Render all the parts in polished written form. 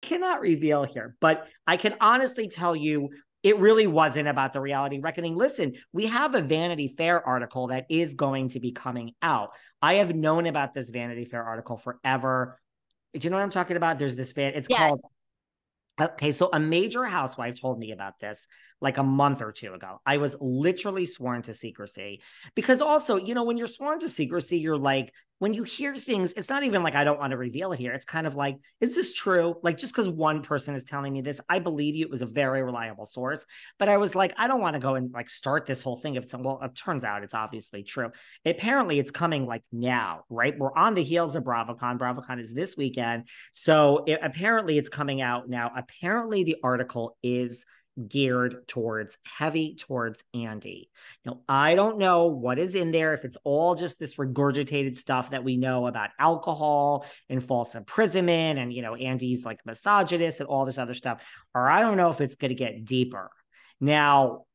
cannot reveal here, but I can honestly tell you it really wasn't about the reality reckoning. Listen, we have a Vanity Fair article that is going to be coming out. I have known about this Vanity Fair article forever. Do you know what I'm talking about? There's this it's Yes. called, okay, so a major housewife told me about this like a month or two ago. I was literally sworn to secrecy because also, you know, when you're sworn to secrecy, you're like, when you hear things, it's not even like, I don't want to reveal it here. It's kind of like, is this true? Like, just because one person is telling me this, I believe you. It was a very reliable source. But I was like, I don't want to go and like start this whole thing. If it's, well, it turns out it's obviously true. Apparently, it's coming like now, right? We're on the heels of BravoCon. BravoCon is this weekend. So apparently it's coming out now. Apparently the article is geared towards heavy towards Andy. Now, I don't know what is in there, if it's all just this regurgitated stuff that we know about alcohol and false imprisonment and, you know, Andy's like misogynist and all this other stuff, or I don't know if it's going to get deeper. Now,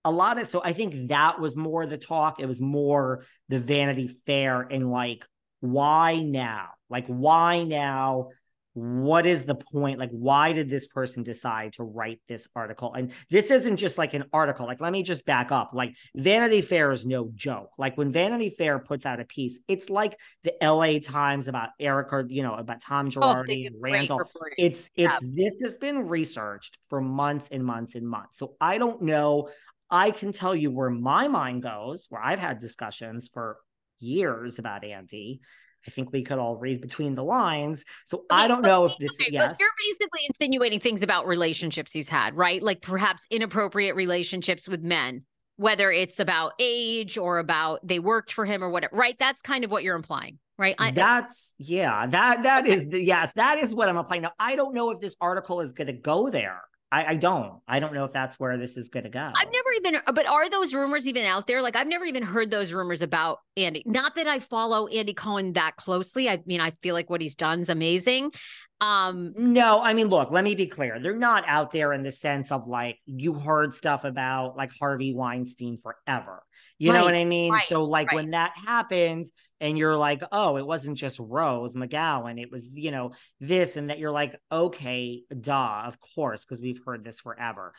so I think that was more the talk. It was more the Vanity Fair and like, why now? Like, why now? What is the point? Like, why did this person decide to write this article? And this isn't just like an article. Like, let me just back up. Like, Vanity Fair is no joke. Like, when Vanity Fair puts out a piece, it's like the LA Times about Eric, or, you know, about Tom Oh, Girardi and great Randall. reporting. It's this has been researched for months and months and months. So I don't know. I can tell you where my mind goes, where I've had discussions for years about Andy. I think we could all read between the lines. So Okay, I don't know if this, but yes. you're basically insinuating things about relationships he's had, right? Like perhaps inappropriate relationships with men, whether it's about age or about they worked for him or whatever, right? That's kind of what you're implying, right? That is yes, that is what I'm applying. Now, I don't know if this article is going to go there. I don't know if that's where this is going to I've go. never even, but are those rumors even out there? Like, I've never even heard those rumors about Andy. Not that I follow Andy Cohen that closely. I mean, I feel like what he's done is amazing. No, I mean, look, let me be clear. They're not out there in the sense of like you heard stuff about like Harvey Weinstein forever. You know what Right, I mean? right, So like right. when that happens and you're like, oh, it wasn't just Rose McGowan, it was, you know, this and that, you're like, okay, duh, of course, because we've heard this forever.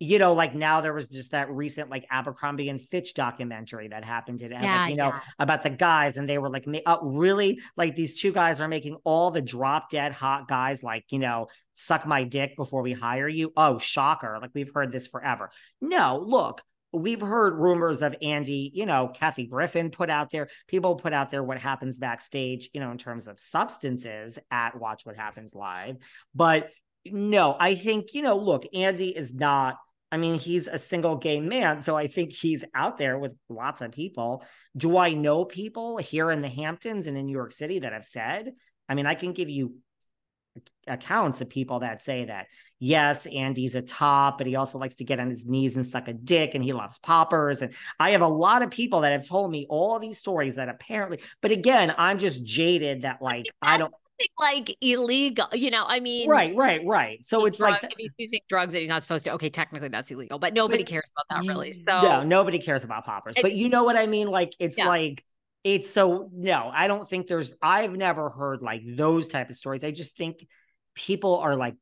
You know, like now there was just that recent like Abercrombie and Fitch documentary that happened today, like, Yeah, you know, yeah. about the guys, and they were like, really, like these two guys are making all the drop dead hot guys, like, you know, suck my dick before we hire you. Oh, shocker. Like we've heard this forever. No, look, we've heard rumors of Andy, you know, Kathy Griffin put out there, people put out there what happens backstage, you know, in terms of substances at Watch What Happens Live. But no, I think, you know, look, Andy is not, I mean, he's a single gay man. So I think he's out there with lots of people. Do I know people here in the Hamptons and in New York City that have said? I mean, I can give you accounts of people that say that, yes, Andy's a top, but he also likes to get on his knees and suck a dick and he loves poppers. And I have a lot of people that have told me all these stories that apparently, but again, I'm just jaded that like, I don't. Like illegal, you know, I mean, Right. So it's like, if he's using drugs that he's not supposed to, okay, technically that's illegal, but nobody but cares about that really. no, So, nobody cares about poppers, it, but you know what I mean? Like, it's yeah. like, it's so, no, I don't think I've never heard like those type of stories. I just think people are like,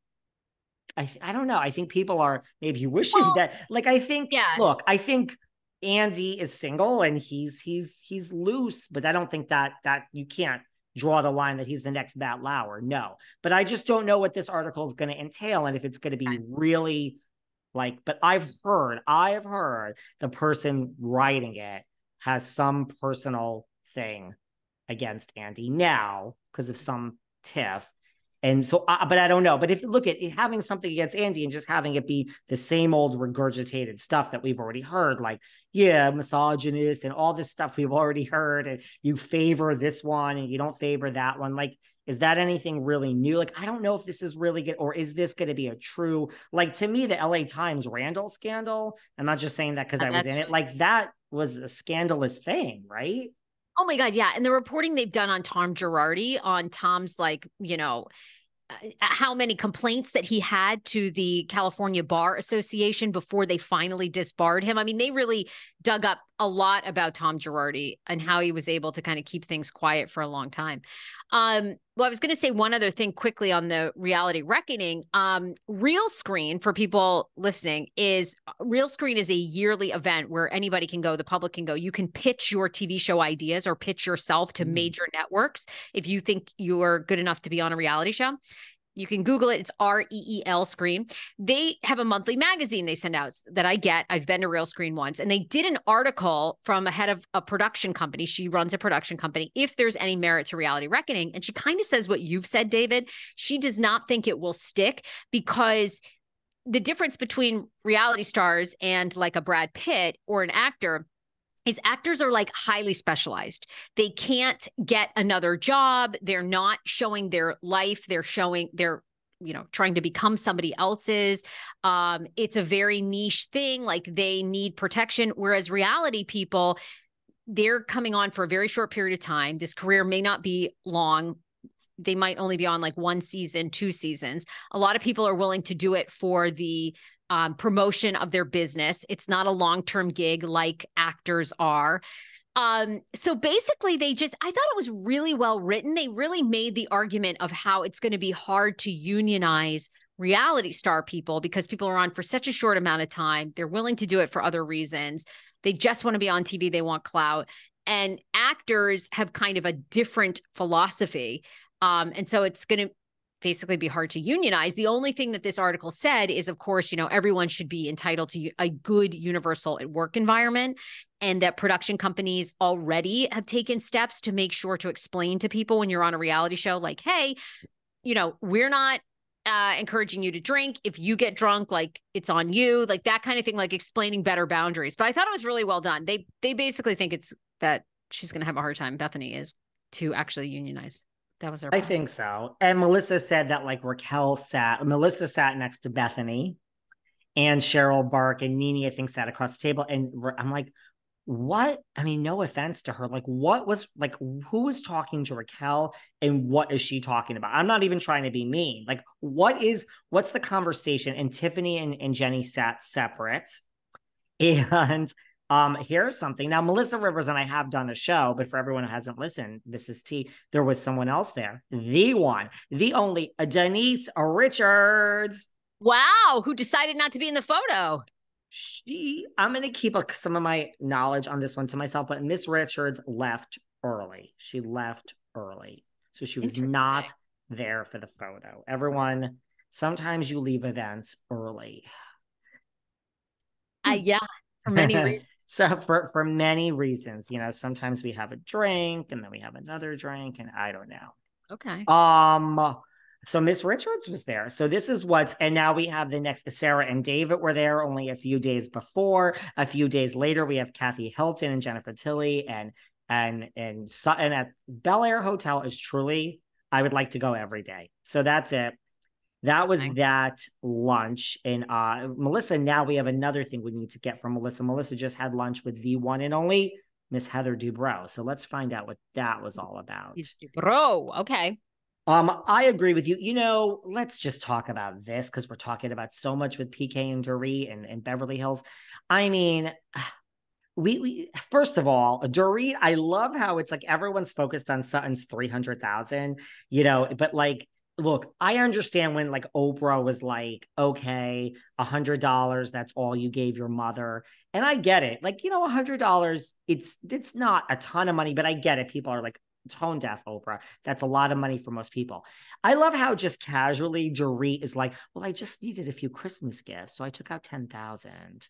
I don't know. I think people are maybe wishing Well, that, like, I think, yeah. look, I think Andy is single and he's loose, but I don't think that you can't draw the line that he's the next Matt Lauer. No, but I just don't know what this article is going to entail and if it's going to be really like, but I have heard the person writing it has some personal thing against Andy now because of some tiff. And so, but I don't know. But if look at having something against Andy and just having it be the same old regurgitated stuff that we've already heard, like, yeah, misogynist and all this stuff we've already heard, and you favor this one and you don't favor that one. Like, is that anything really new? Like, I don't know if this is really good, or is this going to be a true, like, to me, the LA Times Randall scandal, I'm not just saying that because I was in it, like, that was a scandalous thing, right? Oh my God, yeah. And the reporting they've done on Tom Girardi, on Tom's, like, you know, how many complaints that he had to the California Bar Association before they finally disbarred him. I mean, they really dug up a lot about Tom Girardi and how he was able to kind of keep things quiet for a long time. Well, I was going to say one other thing quickly on the reality reckoning. Real Screen, for people listening, Real Screen is a yearly event where anybody can go, the public can go. You can pitch your TV show ideas or pitch yourself to major networks if you think you are good enough to be on a reality show. You can Google it. It's REEL Screen. They have a monthly magazine they send out that I get. I've been to Real Screen once, and they did an article from a head of a production company. She runs a production company, if there's any merit to reality reckoning. And she kind of says what you've said, David. She does not think it will stick because the difference between reality stars and like a Brad Pitt or an actor is actors are like highly specialized. They can't get another job. They're not showing their life. They're trying to become somebody else's. It's a very niche thing. Like they need protection. Whereas reality people, they're coming on for a very short period of time. This career may not be long. They might only be on like 1 season, 2 seasons. A lot of people are willing to do it for the promotion of their business. It's not a long-term gig like actors are. So basically I thought it was really well written. They really made the argument of how it's going to be hard to unionize reality star people because people are on for such a short amount of time. They're willing to do it for other reasons. They just want to be on TV. They want clout. And actors have kind of a different philosophy. And so it's going to basically be hard to unionize. The only thing that this article said is, of course, everyone should be entitled to a good universal work environment, and that production companies already have taken steps to make sure to explain to people when you're on a reality show, like, hey, we're not encouraging you to drink. If you get drunk, like it's on you, like that kind of thing, like explaining better boundaries. But I thought it was really well done. They basically think it's that she's going to have a hard time, Bethany is, to actually unionize. That was their point. I think so. And Melissa said that like Melissa sat next to Bethany and Cheryl Burke, and Nene, I think, sat across the table. And I'm like, what? I mean, no offense to her. Like, who was talking to Raquel and what is she talking about? I'm not even trying to be mean. Like, what's the conversation? And Tiffany and Jenny sat separate. And here's something. Now, Melissa Rivers and I have done a show, but for everyone who hasn't listened, this is T. There was someone else there. The one, the only, Denise Richards. Wow. Who decided not to be in the photo? I'm going to keep some of my knowledge on this one to myself, but Miss Richards left early. She left early. So she was not there for the photo. Everyone, sometimes you leave events early. Yeah, for many reasons. So for many reasons, sometimes we have a drink and then we have another drink and I don't know. Okay. So Miss Richards was there. So this is and now we have the next, Sarah and David were there only a few days before. A few days later, we have Kathy Hilton and Jennifer Tilly and at Bel Air Hotel is truly, I would like to go every day. So that's it. That was that lunch. And Melissa, now we have another thing we need to get from Melissa. Melissa just had lunch with the one and only Miss Heather Dubrow. So let's find out what that was all about. Dubrow, okay. I agree with you. Let's just talk about this because we're talking about so much with PK and Dorit and Beverly Hills. I mean, we first of all, Dorit, I love how it's like everyone's focused on Sutton's 300,000, but like, look, I understand when like Oprah was like, okay, $100, that's all you gave your mother. And I get it. Like, $100, it's not a ton of money, but I get it. People are like tone deaf, Oprah. That's a lot of money for most people. I love how just casually Dorit is like, well, I just needed a few Christmas gifts. So I took out 10,000.